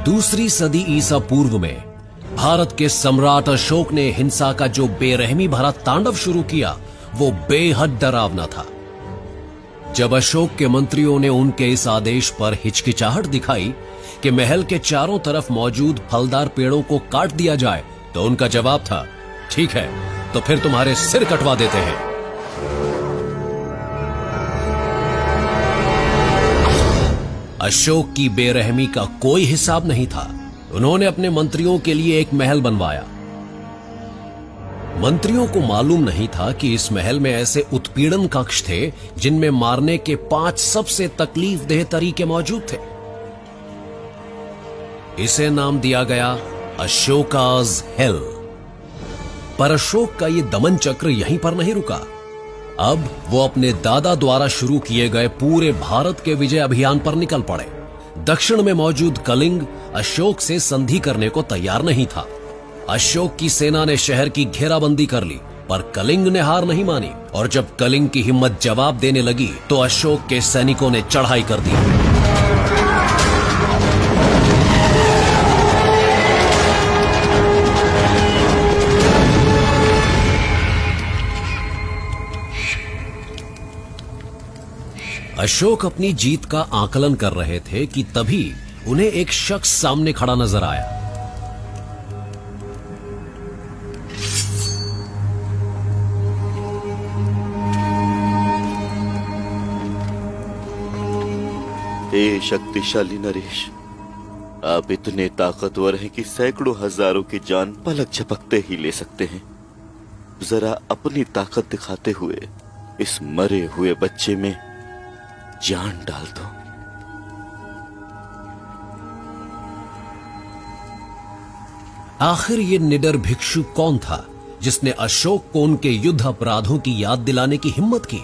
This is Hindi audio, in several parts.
दूसरी सदी ईसा पूर्व में भारत के सम्राट अशोक ने हिंसा का जो बेरहमी भरा तांडव शुरू किया वो बेहद डरावना था। जब अशोक के मंत्रियों ने उनके इस आदेश पर हिचकिचाहट दिखाई कि महल के चारों तरफ मौजूद फलदार पेड़ों को काट दिया जाए, तो उनका जवाब था, ठीक है, तो फिर तुम्हारे सिर कटवा देते हैं। अशोक की बेरहमी का कोई हिसाब नहीं था। उन्होंने अपने मंत्रियों के लिए एक महल बनवाया। मंत्रियों को मालूम नहीं था कि इस महल में ऐसे उत्पीड़न कक्ष थे जिनमें मारने के 5 सबसे तकलीफदेह तरीके मौजूद थे। इसे नाम दिया गया अशोकाज हेल। पर अशोक का यह दमन चक्र यहीं पर नहीं रुका। अब वो अपने दादा द्वारा शुरू किए गए पूरे भारत के विजय अभियान पर निकल पड़े। दक्षिण में मौजूद कलिंग अशोक से संधि करने को तैयार नहीं था। अशोक की सेना ने शहर की घेराबंदी कर ली, पर कलिंग ने हार नहीं मानी और जब कलिंग की हिम्मत जवाब देने लगी तो अशोक के सैनिकों ने चढ़ाई कर दी। अशोक अपनी जीत का आकलन कर रहे थे कि तभी उन्हें एक शख्स सामने खड़ा नजर आया। हे शक्तिशाली नरेश, आप इतने ताकतवर हैं कि सैकड़ों हजारों की जान पलक झपकते ही ले सकते हैं। जरा अपनी ताकत दिखाते हुए इस मरे हुए बच्चे में जान डाल दो। आखिर ये निडर भिक्षु कौन था जिसने अशोक को उनके युद्ध अपराधों की याद दिलाने की हिम्मत की?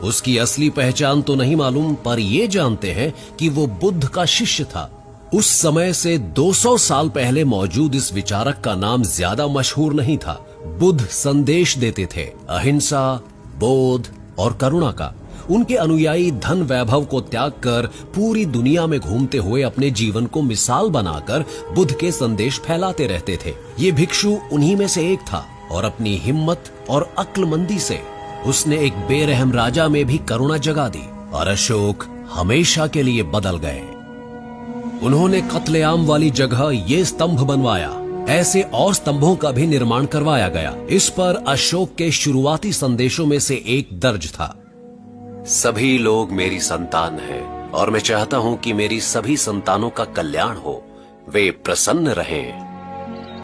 उसकी असली पहचान तो नहीं मालूम, पर यह जानते हैं कि वो बुद्ध का शिष्य था। उस समय से 200 साल पहले मौजूद इस विचारक का नाम ज्यादा मशहूर नहीं था। बुद्ध संदेश देते थे, अहिंसा, बोध और करुणा का। उनके अनुयायी धन वैभव को त्याग कर पूरी दुनिया में घूमते हुए अपने जीवन को मिसाल बनाकर बुद्ध के संदेश फैलाते रहते थे। ये भिक्षु उन्हीं में से एक था और अपनी हिम्मत और अक्लमंदी से उसने एक बेरहम राजा में भी करुणा जगा दी और अशोक हमेशा के लिए बदल गए। उन्होंने कत्लेआम वाली जगह ये स्तंभ बनवाया। ऐसे और स्तंभों का भी निर्माण करवाया गया। इस पर अशोक के शुरुआती संदेशों में से एक दर्ज था, सभी लोग मेरी संतान हैं और मैं चाहता हूं कि मेरी सभी संतानों का कल्याण हो, वे प्रसन्न रहें।